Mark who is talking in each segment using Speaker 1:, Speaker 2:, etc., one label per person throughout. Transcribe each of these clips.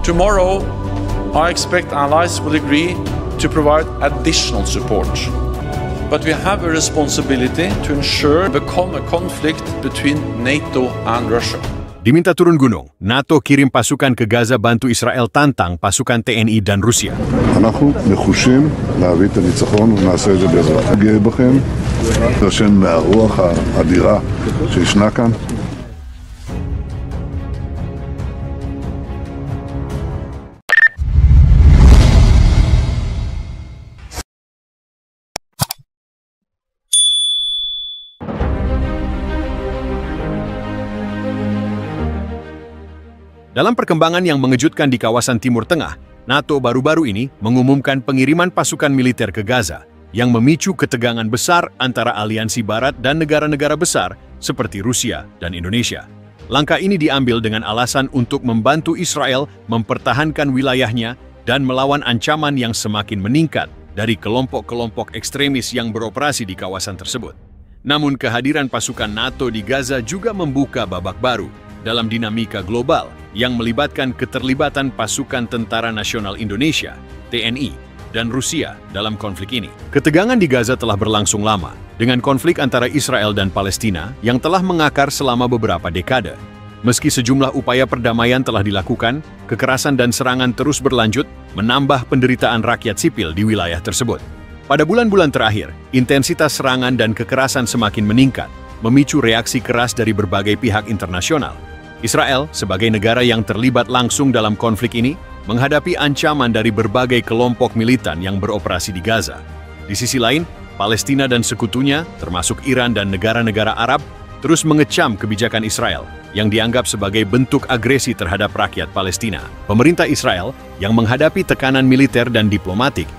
Speaker 1: Tomorrow, I expect allies will agree to provide additional support. But we have a responsibility to ensure become a conflict between NATO and Russia.
Speaker 2: Diminta turun gunung, NATO kirim pasukan ke Gaza bantu Israel tantang pasukan TNI dan Rusia.
Speaker 3: אנחנו נחושים להביא את הניצחון ונעשה את זה בעזרת. גאה בכם, השם מהרוח האדירה שישנה כאן.
Speaker 2: Dalam perkembangan yang mengejutkan di kawasan Timur Tengah, NATO baru-baru ini mengumumkan pengiriman pasukan militer ke Gaza yang memicu ketegangan besar antara aliansi Barat dan negara-negara besar seperti Rusia dan Indonesia. Langkah ini diambil dengan alasan untuk membantu Israel mempertahankan wilayahnya dan melawan ancaman yang semakin meningkat dari kelompok-kelompok ekstremis yang beroperasi di kawasan tersebut. Namun kehadiran pasukan NATO di Gaza juga membuka babak baru dalam dinamika global yang melibatkan keterlibatan pasukan Tentara Nasional Indonesia, TNI, dan Rusia dalam konflik ini. Ketegangan di Gaza telah berlangsung lama, dengan konflik antara Israel dan Palestina yang telah mengakar selama beberapa dekade. Meski sejumlah upaya perdamaian telah dilakukan, kekerasan dan serangan terus berlanjut, menambah penderitaan rakyat sipil di wilayah tersebut. Pada bulan-bulan terakhir, intensitas serangan dan kekerasan semakin meningkat, memicu reaksi keras dari berbagai pihak internasional. Israel, sebagai negara yang terlibat langsung dalam konflik ini, menghadapi ancaman dari berbagai kelompok militan yang beroperasi di Gaza. Di sisi lain, Palestina dan sekutunya, termasuk Iran dan negara-negara Arab, terus mengecam kebijakan Israel yang dianggap sebagai bentuk agresi terhadap rakyat Palestina. Pemerintah Israel yang menghadapi tekanan militer dan diplomatik,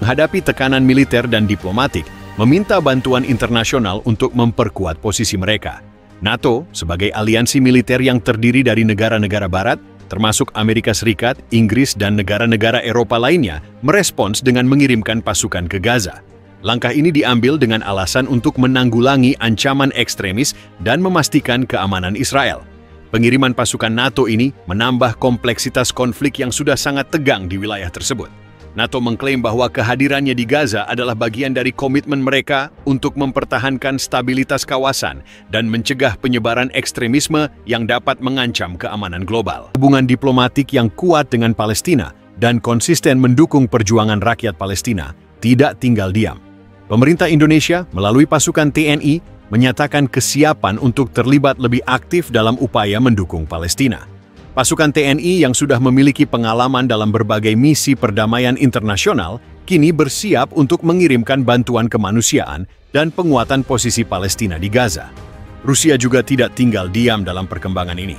Speaker 2: meminta bantuan internasional untuk memperkuat posisi mereka. NATO, sebagai aliansi militer yang terdiri dari negara-negara Barat, termasuk Amerika Serikat, Inggris, dan negara-negara Eropa lainnya, merespons dengan mengirimkan pasukan ke Gaza. Langkah ini diambil dengan alasan untuk menanggulangi ancaman ekstremis dan memastikan keamanan Israel. Pengiriman pasukan NATO ini menambah kompleksitas konflik yang sudah sangat tegang di wilayah tersebut. NATO mengklaim bahwa kehadirannya di Gaza adalah bagian dari komitmen mereka untuk mempertahankan stabilitas kawasan dan mencegah penyebaran ekstremisme yang dapat mengancam keamanan global. Hubungan diplomatik yang kuat dengan Palestina dan konsisten mendukung perjuangan rakyat Palestina tidak tinggal diam. Pemerintah Indonesia melalui pasukan TNI menyatakan kesiapan untuk terlibat lebih aktif dalam upaya mendukung Palestina. Pasukan TNI yang sudah memiliki pengalaman dalam berbagai misi perdamaian internasional kini bersiap untuk mengirimkan bantuan kemanusiaan dan penguatan posisi Palestina di Gaza. Rusia juga tidak tinggal diam dalam perkembangan ini.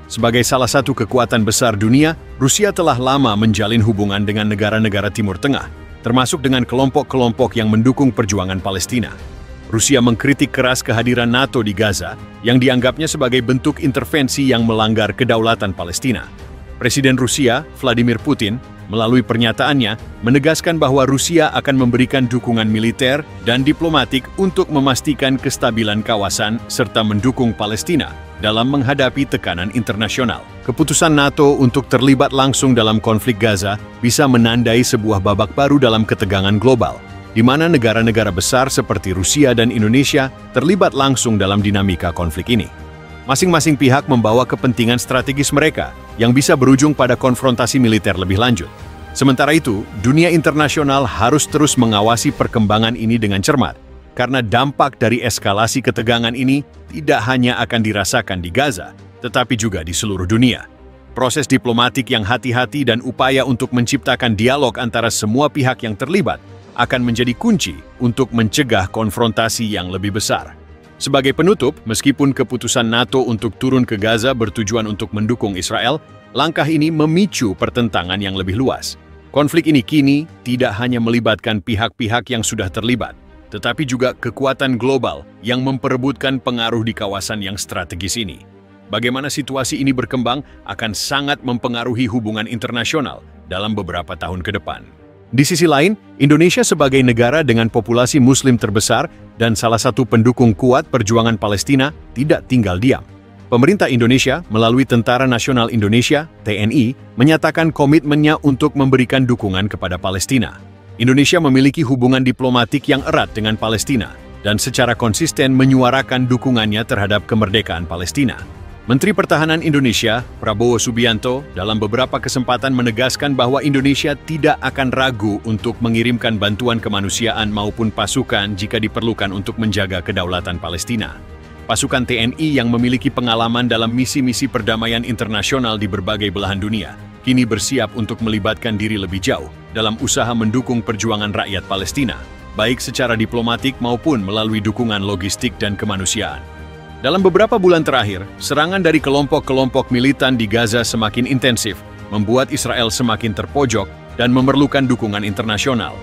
Speaker 2: Sebagai salah satu kekuatan besar dunia, Rusia telah lama menjalin hubungan dengan negara-negara Timur Tengah, termasuk dengan kelompok-kelompok yang mendukung perjuangan Palestina. Rusia mengkritik keras kehadiran NATO di Gaza yang dianggapnya sebagai bentuk intervensi yang melanggar kedaulatan Palestina. Presiden Rusia, Vladimir Putin, melalui pernyataannya, menegaskan bahwa Rusia akan memberikan dukungan militer dan diplomatik untuk memastikan kestabilan kawasan serta mendukung Palestina dalam menghadapi tekanan internasional. Keputusan NATO untuk terlibat langsung dalam konflik Gaza bisa menandai sebuah babak baru dalam ketegangan global, di mana negara-negara besar seperti Rusia dan Indonesia terlibat langsung dalam dinamika konflik ini. Masing-masing pihak membawa kepentingan strategis mereka yang bisa berujung pada konfrontasi militer lebih lanjut. Sementara itu, dunia internasional harus terus mengawasi perkembangan ini dengan cermat, karena dampak dari eskalasi ketegangan ini tidak hanya akan dirasakan di Gaza, tetapi juga di seluruh dunia. Proses diplomatik yang hati-hati dan upaya untuk menciptakan dialog antara semua pihak yang terlibat akan menjadi kunci untuk mencegah konfrontasi yang lebih besar. Sebagai penutup, meskipun keputusan NATO untuk turun ke Gaza bertujuan untuk mendukung Israel, langkah ini memicu pertentangan yang lebih luas. Konflik ini kini tidak hanya melibatkan pihak-pihak yang sudah terlibat, tetapi juga kekuatan global yang memperebutkan pengaruh di kawasan yang strategis ini. Bagaimana situasi ini berkembang akan sangat mempengaruhi hubungan internasional dalam beberapa tahun ke depan. Di sisi lain, Indonesia sebagai negara dengan populasi Muslim terbesar dan salah satu pendukung kuat perjuangan Palestina tidak tinggal diam. Pemerintah Indonesia melalui Tentara Nasional Indonesia, TNI, menyatakan komitmennya untuk memberikan dukungan kepada Palestina. Indonesia memiliki hubungan diplomatik yang erat dengan Palestina dan secara konsisten menyuarakan dukungannya terhadap kemerdekaan Palestina. Menteri Pertahanan Indonesia, Prabowo Subianto, dalam beberapa kesempatan menegaskan bahwa Indonesia tidak akan ragu untuk mengirimkan bantuan kemanusiaan maupun pasukan jika diperlukan untuk menjaga kedaulatan Palestina. Pasukan TNI yang memiliki pengalaman dalam misi-misi perdamaian internasional di berbagai belahan dunia, kini bersiap untuk melibatkan diri lebih jauh dalam usaha mendukung perjuangan rakyat Palestina, baik secara diplomatik maupun melalui dukungan logistik dan kemanusiaan. Dalam beberapa bulan terakhir, serangan dari kelompok-kelompok militan di Gaza semakin intensif, membuat Israel semakin terpojok dan memerlukan dukungan internasional.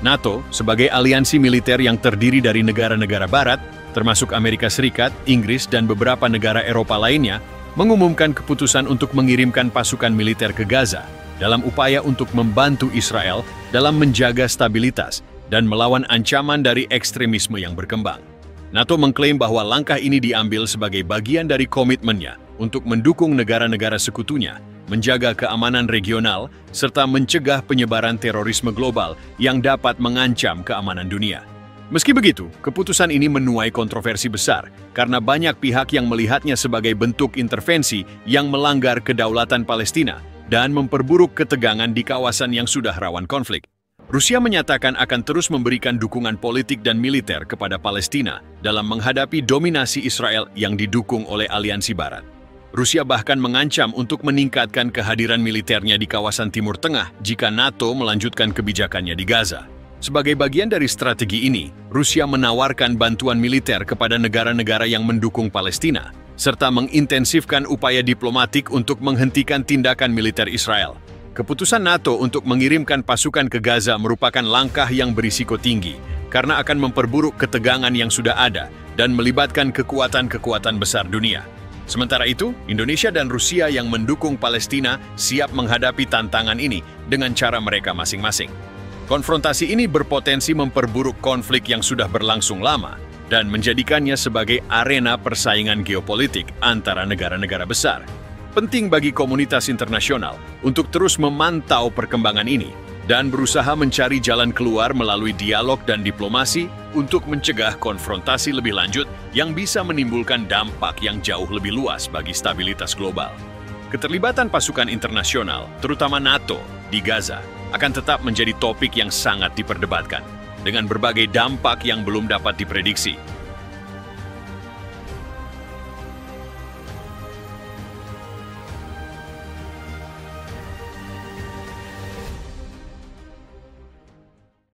Speaker 2: NATO, sebagai aliansi militer yang terdiri dari negara-negara Barat, termasuk Amerika Serikat, Inggris, dan beberapa negara Eropa lainnya, mengumumkan keputusan untuk mengirimkan pasukan militer ke Gaza dalam upaya untuk membantu Israel dalam menjaga stabilitas dan melawan ancaman dari ekstremisme yang berkembang. NATO mengklaim bahwa langkah ini diambil sebagai bagian dari komitmennya untuk mendukung negara-negara sekutunya, menjaga keamanan regional, serta mencegah penyebaran terorisme global yang dapat mengancam keamanan dunia. Meski begitu, keputusan ini menuai kontroversi besar karena banyak pihak yang melihatnya sebagai bentuk intervensi yang melanggar kedaulatan Palestina dan memperburuk ketegangan di kawasan yang sudah rawan konflik. Rusia menyatakan akan terus memberikan dukungan politik dan militer kepada Palestina dalam menghadapi dominasi Israel yang didukung oleh aliansi Barat. Rusia bahkan mengancam untuk meningkatkan kehadiran militernya di kawasan Timur Tengah jika NATO melanjutkan kebijakannya di Gaza. Sebagai bagian dari strategi ini, Rusia menawarkan bantuan militer kepada negara-negara yang mendukung Palestina, serta mengintensifkan upaya diplomatik untuk menghentikan tindakan militer Israel. Keputusan NATO untuk mengirimkan pasukan ke Gaza merupakan langkah yang berisiko tinggi, karena akan memperburuk ketegangan yang sudah ada dan melibatkan kekuatan-kekuatan besar dunia. Sementara itu, Indonesia dan Rusia yang mendukung Palestina siap menghadapi tantangan ini dengan cara mereka masing-masing. Konfrontasi ini berpotensi memperburuk konflik yang sudah berlangsung lama dan menjadikannya sebagai arena persaingan geopolitik antara negara-negara besar. Penting bagi komunitas internasional untuk terus memantau perkembangan ini dan berusaha mencari jalan keluar melalui dialog dan diplomasi untuk mencegah konfrontasi lebih lanjut yang bisa menimbulkan dampak yang jauh lebih luas bagi stabilitas global. Keterlibatan pasukan internasional, terutama NATO, di Gaza, akan tetap menjadi topik yang sangat diperdebatkan, dengan berbagai dampak yang belum dapat diprediksi.